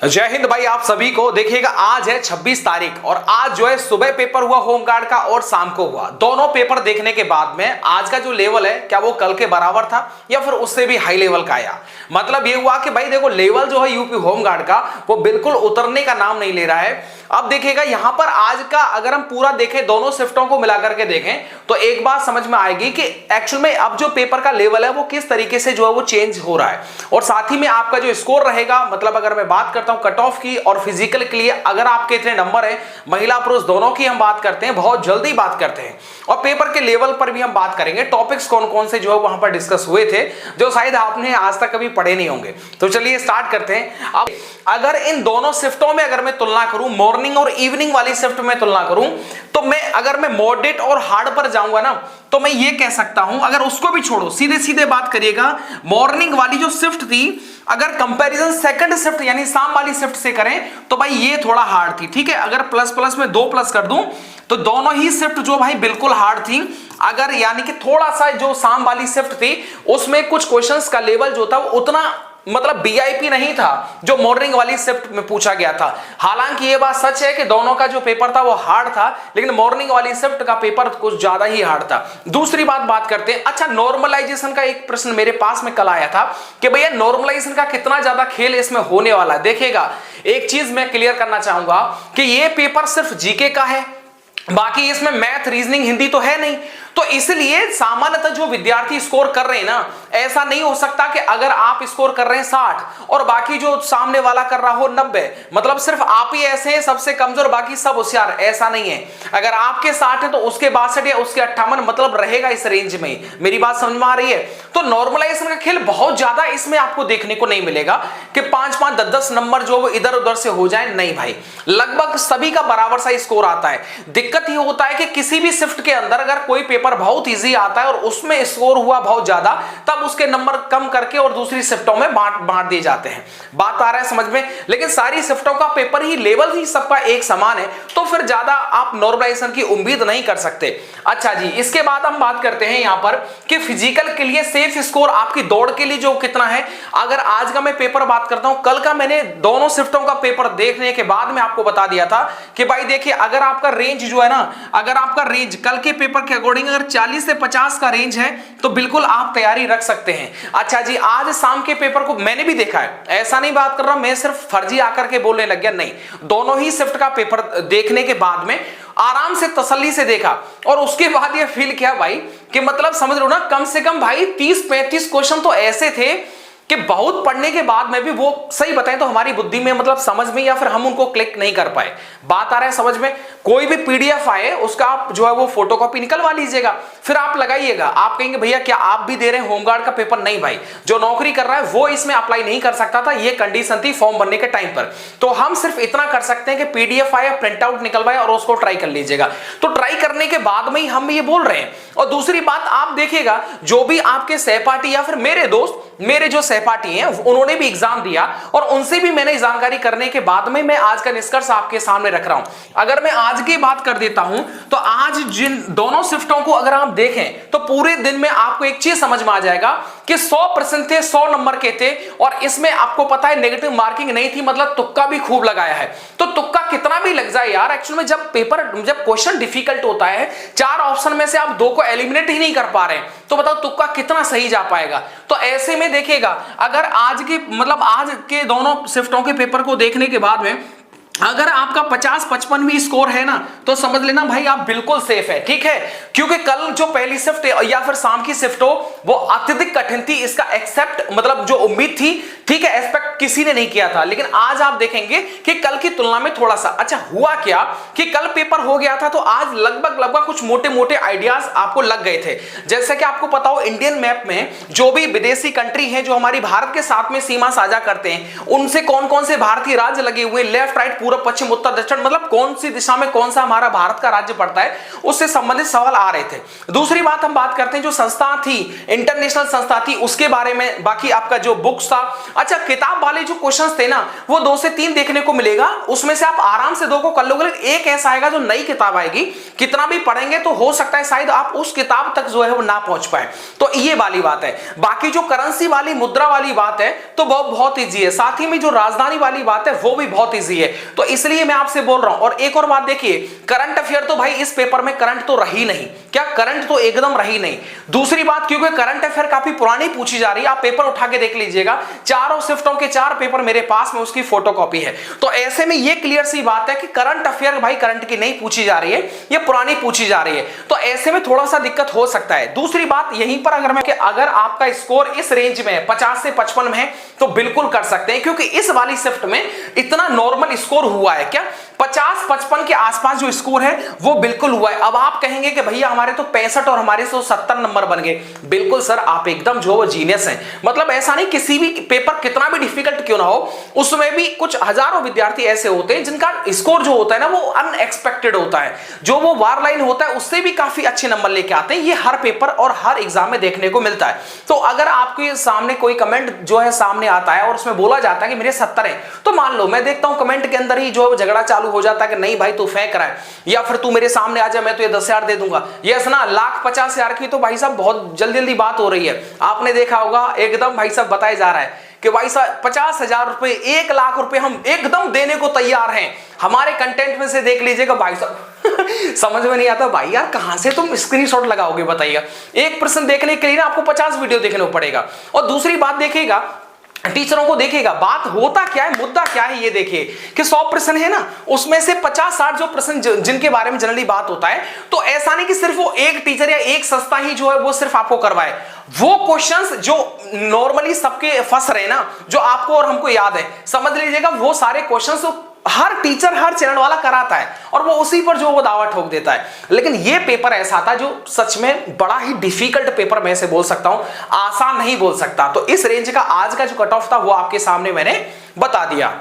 जय हिंद भाई, आप सभी को। देखिएगा आज है 26 तारीख और आज जो है सुबह पेपर हुआ होमगार्ड का और शाम को हुआ। दोनों पेपर देखने के बाद में आज का जो लेवल है क्या वो कल के बराबर था या फिर उससे भी हाई लेवल का आया। मतलब ये हुआ कि भाई देखो लेवल जो है यूपी होमगार्ड का वो बिल्कुल उतरने का नाम नहीं ले रहा है। अब देखिएगा यहां पर आज का अगर हम पूरा देखें, दोनों शिफ्टों को मिलाकर के देखें तो एक बात समझ में आएगी कि एक्चुअल में अब जो पेपर का लेवल है वो किस तरीके से जो है वो चेंज हो रहा है। और साथ ही में आपका जो स्कोर रहेगा, मतलब अगर मैं बात करता हूं कट ऑफ की और फिजिकल के लिए, अगर आपके इतने नंबर है, महिला पुरुष दोनों की हम बात करते हैं, बहुत जल्दी बात करते हैं। और पेपर के लेवल पर भी हम बात करेंगे, टॉपिक्स कौन कौन से जो है वहां पर डिस्कस हुए थे जो शायद आपने आज तक कभी पढ़े नहीं होंगे। तो चलिए स्टार्ट करते हैं। अब अगर इन दोनों शिफ्टों में अगर मैं तुलना करूं, मॉर्निंग और इवनिंग वाली शिफ्ट में तुलना करूं, तो मैं अगर मैं मॉडरेट और हार्ड पर जाऊंगा ना तो मैं ये कह सकता हूं, अगर उसको भी छोड़ो सीधे सीधे बात करिएगा, मॉर्निंग वाली जो शिफ्ट थी अगर कंपैरिजन सेकंड शिफ्ट यानी शाम वाली शिफ्ट से करें तो भाई ये थोड़ा हार्ड थी। ठीक है, अगर प्लस प्लस में 2 प्लस कर दूं तो दोनों ही शिफ्ट जो भाई बिल्कुल हार्ड थी। अगर यानी कि थोड़ा सा जो शाम वाली शिफ्ट थी उसमें कुछ क्वेश्चंस का लेवल जो था वो उतना मतलब बीआईपी नहीं था जो मॉर्निंग वाली शिफ्ट में पूछा गया था। हालांकि ये बात सच है कि दोनों का जो पेपर था वो हार्ड था, लेकिन मॉर्निंग वाली शिफ्ट का पेपर कुछ ज्यादा ही हार्ड था। दूसरी बात करते हैं, अच्छा नॉर्मलाइजेशन का एक प्रश्न मेरे पास में कल आया था कि भैया नॉर्मलाइजेशन का कितना ज्यादा खेल इसमें होने वाला है। देखिएगा एक चीज मैं क्लियर करना चाहूंगा कि ये पेपर सिर्फ जीके का है, बाकी इसमें मैथ, रीजनिंग, हिंदी तो है नहीं। तो इसलिए सामान्यतः जो विद्यार्थी स्कोर कर रहे हैं ना, ऐसा नहीं हो सकता कि अगर आप स्कोर कर रहे हैं 60 और बाकी जो सामने वाला कर रहा हो 90, मतलब सिर्फ आप ही ऐसे हैं सबसे कमजोर बाकी सब होशियार, ऐसा नहीं है। अगर आपके 60 है तो उसके 62 या उसके 58 मतलब रहेगा इस रेंज में। मेरी बात समझ में आ रही है? तो नॉर्मलाइजेशन का खेल बहुत ज्यादा इसमें आपको देखने को नहीं मिलेगा कि 5-5, 10-10 नंबर जो वो इधर उधर से हो जाए, नहीं भाई, लगभग सभी का बराबर सा स्कोर आता है। दिक्कत ये होता है कि किसी भी शिफ्ट के अंदर अगर कोई पेपर बहुत इजी आता है और उसमें स्कोर हुआ बहुत ज्यादा, तब उसके नंबर कम करके और दूसरी शिफ्टों में बांट दिए जाते हैं। बात आ रहा है समझ में? लेकिन सारी शिफ्टों का पेपर ही लेवल ही सबका एक समान है, तो फिर ज्यादा आप नॉर्मलाइजेशन की उम्मीद नहीं कर सकते। अच्छा जी, इसके बाद हम बात करते हैं यहां पर कि फिजिकल के लिए सेफ स्कोर आपकी दौड़ के लिए जो कितना है। अगर आज का मैं पेपर बात करता हूं, कल का मैंने दोनों शिफ्टों का पेपर देखने के बाद में आपको बता दिया था कि भाई देखिए अगर आपका रेंज जो है ना, अगर आपका रेंज कल के पेपर के अकॉर्डिंग अगर 40 से 50 का रेंज है तो बिल्कुल आप तैयारी रख सकते हैं। अच्छा जी, आज शाम के पेपर को मैंने भी देखा है, ऐसा नहीं बात कर रहा मैं सिर्फ फर्जी आकर के बोलने लग गया, नहीं, दोनों ही शिफ्ट का पेपर देखने के बाद में आराम से तसल्ली से देखा और उसके बाद ये फील किया भाई कि मतलब समझ लो ना, कम से कम भाई 30-35 क्वेश्चन तो ऐसे थे कि बहुत पढ़ने के बाद में भी वो सही बताएं तो हमारी बुद्धि में मतलब समझ में या फिर हम उनको क्लिक नहीं कर पाए। बात आ रहा है समझ में? कोई भी पीडीएफ आए उसका आप जो है वो फोटोकॉपी निकलवा लीजिएगा, फिर आप लगाइएगा। आप कहेंगे भैया क्या आप भी दे रहे हैं होमगार्ड का पेपर? नहीं भाई, जो नौकरी कर रहा है वो इसमें अप्लाई नहीं कर सकता था, ये कंडीशन थी फॉर्म भरने के टाइम पर। तो हम सिर्फ इतना कर सकते हैं कि पीडीएफ आए, प्रिंट आउट निकलवाए और उसको ट्राई कर लीजिएगा। तो ट्राई करने के बाद में ही हम ये बोल रहे हैं। और दूसरी बात आप देखिएगा, जो भी आपके सहपाठी या फिर मेरे दोस्त, मेरे जो सहपाठी हैं उन्होंने भी एग्जाम दिया और उनसे भी मैंने जानकारी करने के बाद में मैं आज का निष्कर्ष आपके सामने रख रहा हूं। अगर मैं आज की बात कर देता हूं तो आज जिन दोनों शिफ्टों को अगर आप देखें तो पूरे दिन में आपको एक चीज समझ में आ जाएगा कि 100% थे, 100 नंबर के थे और इसमें आपको पता है नेगेटिव मार्किंग नहीं थी, मतलब तुक्का भी खूब लगाया है। तो तुक्का कितना भी लग जाए यार, एक्चुअल में जब क्वेश्चन डिफिकल्ट होता है, 4 ऑप्शन में से आप 2 को एलिमिनेट ही नहीं कर पा रहे हैं, तो बताओ तुक्का कितना सही जा पाएगा। तो ऐसे में देखिएगा अगर आज के दोनों शिफ्टों के पेपर को देखने के बाद में अगर आपका 50-55 भी स्कोर है ना तो समझ लेना भाई आप बिल्कुल सेफ है। ठीक है, क्योंकि कल जो पहली शिफ्ट या फिर शाम की शिफ्ट हो वो अत्यधिक कठिन थी, इसका एक्सेप्ट मतलब जो उम्मीद थी, ठीक है, एक्सपेक्ट किसी ने नहीं किया था। लेकिन आज आप देखेंगे कि कल की तुलना में थोड़ा सा अच्छा हुआ क्या कि कल पेपर हो गया था तो आज लगभग कुछ मोटे मोटे आइडियाज आपको लग गए थे। जैसे कि आपको पता हो इंडियन मैप में जो भी विदेशी कंट्री है जो हमारी भारत के साथ में सीमा साझा करते हैं, उनसे कौन कौन से भारतीय राज्य लगे हुए, लेफ्ट राइट पूर्व, पश्चिम, उत्तर, दक्षिण, मतलब कौन सी दिशा में कौन सा हमारा भारत का राज्य पड़ता है, उससे संबंधित सवाल आ रहे थे। दूसरी बात हम बात करते हैं जो संस्था थी, इंटरनेशनल संस्था थी, उसके बारे में। बाकी आपका जो बुक्स था, अच्छा किताब वाले जो क्वेश्चंस थे ना, वो 2 से 3 देखने को मिलेगा, उसमें से आप आराम से 2 को कर लोगे। एक ऐसा आएगा जो नई किताब आएगी, कितना भी पढ़ेंगे तो हो सकता है शायद आप उस किताब तक जो है वो ना पहुंच पाए, तो ये वाली बात है। बाकी जो करेंसी वाली, मुद्रा वाली बात है तो वो बहुत इजी है, साथ ही में जो राजधानी वाली बात है वो भी बहुत इजी है, तो इसलिए मैं आपसे बोल रहा हूं। और एक और बात देखिए, करंट अफेयर तो भाई इस पेपर में करंट तो रही नहीं, क्या करंट तो एकदम रही नहीं। दूसरी बात, क्योंकि करंट अफेयर काफी पुरानी पूछी जा रही है, आप पेपर उठा के देख लीजिएगा, चारों शिफ्टों के 4 पेपर मेरे पास में उसकी फोटोकॉपी है, तो ऐसे में ये क्लियर सी बात है कि करंट अफेयर भाई करंट की नहीं पूछी जा रही है, ये पुरानी पूछी जा रही है, तो ऐसे में थोड़ा सा दिक्कत हो सकता है। दूसरी बात यहीं पर अगर आपका स्कोर इस रेंज में 50 से 55 में है तो बिल्कुल कर सकते हैं, क्योंकि इस वाली शिफ्ट में इतना नॉर्मल स्कोर हुआ है, क्या 50-55 के आसपास जो स्कोर है वो बिल्कुल हुआ है। अब आप कहेंगे कि भैया हमारे तो 65 और हमारे तो 70 नंबर बन गए, बिल्कुल सर आप एकदम जो वो जीनियस हैं, मतलब ऐसा नहीं, किसी भी पेपर कितना भी डिफिकल्ट क्यों ना हो उसमें भी कुछ हजारों विद्यार्थी ऐसे होते हैं जिनका स्कोर जो होता है ना वो अनएक्सपेक्टेड होता है, जो वो वार लाइन होता है उससे भी काफी अच्छे नंबर लेके आते हैं। ये हर पेपर और हर एग्जाम में देखने को मिलता है। तो अगर आपके सामने कोई कमेंट जो है सामने आता है और उसमें बोला जाता है कि मेरे 70 है, तो मान लो मैं देखता हूं कमेंट के अंदर ही जो है झगड़ा चालू हो जाता है कि नहीं भाई तू फेंक रहा है, या फिर तू मेरे सामने आ जा मैं तुझे 10,000 दे दूंगा। यस ना, 1,50,000 की तो भाई साहब बहुत जल्दी जल्दी बात हो रही है, आपने देखा होगा एकदम भाई साहब बताया जा रहा है कि भाई साहब 50,000 रुपए, 1 लाख रुपए हम एकदम देने को तैयार हैं। हमारे कंटेंट में से देख लीजिएगा भाई साहब समझ में नहीं आता भाई यार कहां से तुम स्क्रीनशॉट लगाओगे बताइएगा। एक प्रश्न देखने के लिए ना आपको 50 वीडियो देखने को पड़ेगा। और दूसरी बात देखिएगा, टीचरों को देखिएगा, बात होता क्या है, मुद्दा क्या है, ये देखिए कि 100 प्रश्न है ना, उसमें से 50-60 जो प्रश्न जिनके बारे में जनरली बात होता है, तो ऐसा नहीं कि सिर्फ वो एक टीचर या एक संस्था ही जो है वो सिर्फ आपको करवाए। वो क्वेश्चंस जो नॉर्मली सबके फंस रहे ना, जो आपको और हमको याद है, समझ लीजिएगा वो सारे क्वेश्चंस हर टीचर हर चैनल वाला कराता है और वो उसी पर जो वो दावा ठोक देता है। लेकिन ये पेपर ऐसा था जो सच में बड़ा ही डिफिकल्ट पेपर मैं से बोल सकता हूं, आसान नहीं बोल सकता। तो इस रेंज का आज का जो कट ऑफ था वो आपके सामने मैंने बता दिया,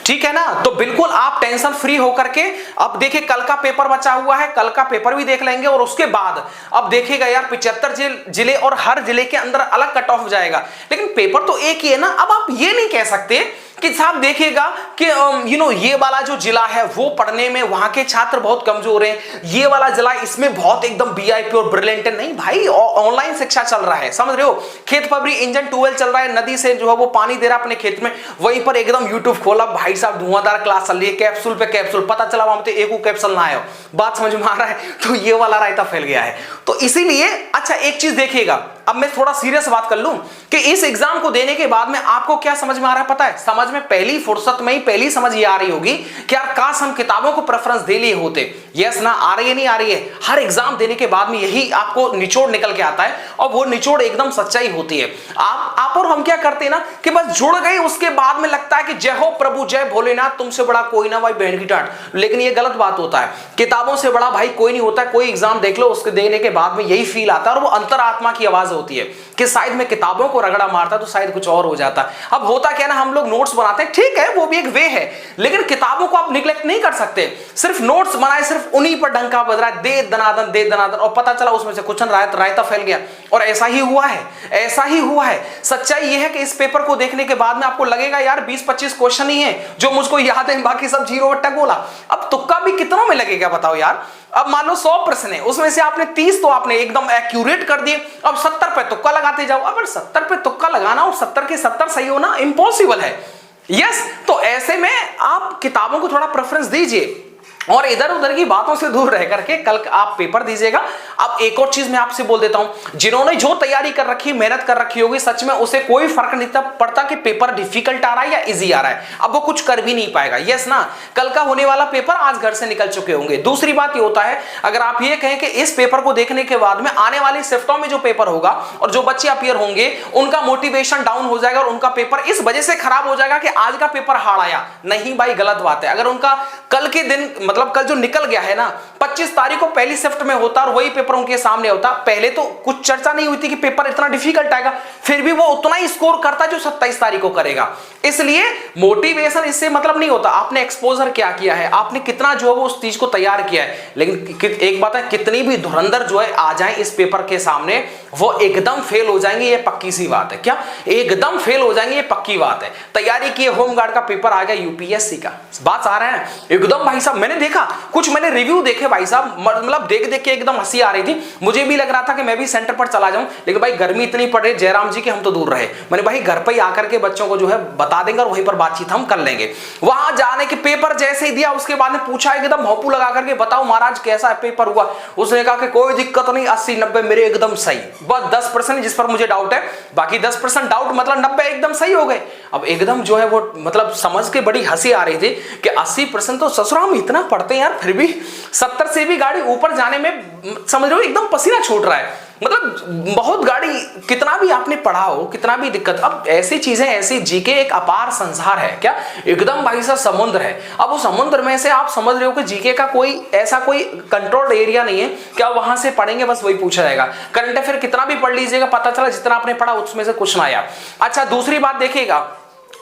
ठीक है ना। तो बिल्कुल आप टेंशन फ्री होकर के अब देखिए कल का पेपर बचा हुआ है, कल का पेपर भी देख लेंगे और उसके बाद अब देखिएगा यार 75 जिले और हर जिले के अंदर अलग कट ऑफ जाएगा, लेकिन पेपर तो एक ही है ना। अब आप ये नहीं कह सकते कि साहब देखिएगा कि ये वाला जो जिला है वो पढ़ने में वहां के छात्र बहुत कमजोर हैं, ये वाला जिला इसमें बहुत एकदम वीआईपी और ब्रिलियंट है। नहीं भाई, ऑनलाइन शिक्षा चल रहा है, समझ रहे हो, खेत पर भी इंजन ट्यूबवेल चल रहा है, नदी से जो है वो पानी दे रहा है अपने खेत में, वहीं पर एकदम यूट्यूब खोला भाई साहब धुआंधार क्लास चल रही है, कैप्सूल पे कैप्सूल, पता चला वहां पे एक कैप्सूल ना आया, बात समझ में आ रहा है। तो ये वाला रायता फैल गया है। तो इसीलिए अच्छा एक चीज देखिएगा, अब मैं थोड़ा सीरियस बात कर लूं कि इस एग्जाम को देने के बाद में आपको क्या समझ में आ रहा है पता है, समझ में पहली फुर्सत में ही पहली समझ ये आ रही होगी कि यार काश हम किताबों को प्रेफरेंस दे लिए होते। यस ना, आ रही है नहीं आ रही है, हर एग्जाम देने के बाद में यही आपको निचोड़ निकल के आता है और वो निचोड़ एकदम सच्चाई होती है। आप और हम क्या करते हैं ना कि बस जुड़ गए, उसके बाद में लगता है कि जय हो प्रभु जय भोलेनाथ, तुमसे बड़ा कोई ना भाई बहन की टाट, लेकिन ये गलत बात होता है। किताबों से बड़ा भाई कोई नहीं होता। कोई एग्जाम देख लो, उसके देने के बाद में यही फील आता है और वो अंतरात्मा की आवाज होती है कि शायद मैं किताबों को रगड़ा मारता तो शायद कुछ और हो जाता। अब होता क्या ना, हम लोग नोट्स बनाते हैं, ठीक है वो भी एक वे है, लेकिन किताबों को आप निगलेक्ट नहीं कर सकते। सिर्फ नोट्स बनाए, सिर्फ उन्हीं पर डंका बज रहा है, दे दनादन, और पता चला उसमें से कुछ रायता फैल गया। और ऐसा ही हुआ है, ऐसा ही हुआ है। सच्चाई यह है कि इस पेपर को देखने के बाद में आपको लगेगा यार 20-25 क्वेश्चन ही है जो मुझको याद है, बाकी सब जीरो बट्टा गोला। अब तुक्का भी कितनों में लगेगा बताओ यार। अब मान लो 100 प्रश्न है, उसमें से आपने 30 तो आपने एकदम एक्यूरेट कर दिए, अब 70 पे तुक्का लगाते जाओ। अब 70 पे तुक्का लगाना और 70 के 70 सही होना इम्पॉसिबल है। यस, तो ऐसे में आप किताबों को थोड़ा प्रेफरेंस दीजिए और इधर उधर की बातों से दूर रह करके कल आप पेपर दीजिएगा। अब एक और चीज मैं आपसे बोल देता हूं, जिन्होंने जो तैयारी कर रखी, मेहनत कर रखी होगी, सच में उसे कोई फर्क नहीं पड़ता कि पेपर डिफिकल्ट आ रहा है या इजी आ रहा है, अब वो कुछ कर भी नहीं पाएगा। यस ना, कल का होने वाला पेपर आज घर से निकल चुके होंगे। दूसरी बात ये होता है, अगर आप ये कहें कि इस पेपर को देखने के बाद में आने वाली शिफ्टों में जो पेपर होगा और जो बच्चे अपीयर होंगे उनका मोटिवेशन डाउन हो जाएगा और उनका पेपर इस वजह से खराब हो जाएगा कि आज का पेपर हार्ड आया। नहीं भाई, गलत बात है। अगर उनका कल के दिन मतलब कल जो निकल गया है ना, 25 तारीख को पहली शिफ्ट में होता और वही पेपर उनके सामने होता। पहले तो कुछ चर्चा नहीं हुई थी कि पेपर इतना डिफिकल्ट आएगा, फिर भी वो उतना ही स्कोर करता जो 27 तारीख को करेगा। इसलिए मोटिवेशन इससे मतलब नहीं होता, आपने एक्सपोजर क्या किया है, आपने कितना जो है वो उस चीज को तैयार किया है। लेकिन एक बात है, कितनी भी धुरंधर जो है आ जाए इस पेपर के सामने, वो एकदम फेल हो जाएंगे, ये पक्की सी बात है। क्या एकदम फेल हो जाएंगे, ये पक्की बात है। तैयारी किए, होमगार्ड का पेपर आ गया यूपीएससी का, बात आ रहा है एकदम। भाई साहब मैंने देखा, कुछ मैंने रिव्यू देखे भाई साहब, मतलब देख देख के एकदम हंसी आ रही थी। मुझे भी लग रहा था कि मैं भी सेंटर पर चला जाऊं, लेकिन भाई गर्मी इतनी पड़ रही, जयराम जी के हम तो दूर रहे। मैंने भाई घर पे ही आकर के बच्चों को जो है बता देंगे और वहीं पर बातचीत हम कर लेंगे। वहां जाने के पेपर जैसे ही दिया, उसके बाद में पूछा एकदम भौंपू लगा करके, बताओ महाराज कैसा पेपर हुआ। उसने कहा कि कोई दिक्कत नहीं, 80-90 मेरे एकदम सही, बस 10% जिस पर मुझे डाउट है, बाकी 10% डाउट मतलब 90 एकदम सही हो गए। अब एकदम जो है वो मतलब समझ के बड़ी हंसी आ रही थी कि 80% तो ससुरा हम इतना पढ़ते हैं यार, फिर भी 70 से भी गाड़ी ऊपर जाने में समझ लो एकदम पसीना छूट रहा है। मतलब बहुत गाड़ी, कितना भी आपने पढ़ा हो, कितना भी दिक्कत। अब ऐसी चीजें, ऐसी जीके एक अपार संसार है, क्या एकदम भाई साहब समुद्र है। अब उस समुद्र में से आप समझ रहे हो कि जीके का कोई ऐसा कोई कंट्रोल्ड एरिया नहीं है कि आप वहां से पढ़ेंगे बस वही पूछा जाएगा। करंट अफेयर कितना भी पढ़ लीजिएगा, पता चला जितना आपने पढ़ा उसमें से कुछ ना आया। अच्छा दूसरी बात देखिएगा,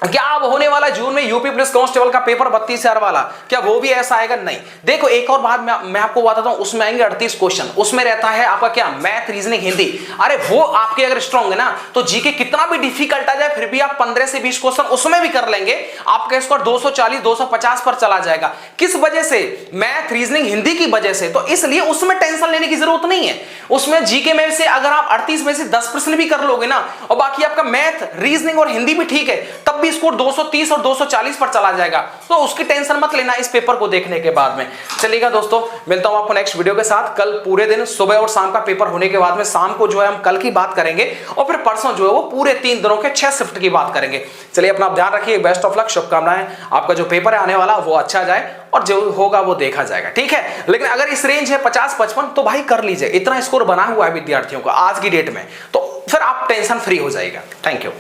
क्या अब होने वाला जून में यूपी पुलिस कांस्टेबल का पेपर 32,000 वाला, क्या वो भी ऐसा आएगा? नहीं। देखो एक और बात मैं आपको बताता हूं, उसमें आएंगे 38 क्वेश्चन, उसमें रहता है आपका क्या, मैथ, रीजनिंग, हिंदी। अरे वो आपके अगर स्ट्रॉन्ग है ना, तो जीके कितना भी डिफिकल्ट आ जाए फिर भी आप 15 से 20 क्वेश्चन उसमें भी कर लेंगे, आपका स्कोर 240-250 पर चला जाएगा। किस वजह से? मैथ, रीजनिंग, हिंदी की वजह से। तो इसलिए उसमें टेंशन लेने की जरूरत नहीं है। उसमें जीके में से अगर आप 38 में से 10% भी कर लोगे ना, और बाकी आपका मैथ, रीजनिंग और हिंदी भी ठीक है, तब स्कोर 230 और 240 पर चला जाएगा। तो उसकी टेंशन मत लेना इस पेपर को देखने के बाद में। चलिएगा दोस्तों, मिलता हूं आपको नेक्स्ट वीडियो के साथ। कल पूरे दिन सुबह और शाम का पेपर होने के बाद में शाम को जो है हम कल की बात करेंगे, और फिर परसों जो है वो पूरे 3 दिनों के 6 शिफ्ट की बात करेंगे। चलिए अपना ध्यान रखिए, बेस्ट ऑफ लक, शुभकामनाएं। आपका जो पेपर है आने वाला वो अच्छा जाए, और जो होगा वो देखा जाएगा, ठीक है। लेकिन अगर इस रेंज है 50-55 तो भाई कर लीजिए, इतना स्कोर बना हुआ है विद्यार्थियों का आज की डेट में, तो फिर आप टेंशन फ्री हो जाएगा। Thank you.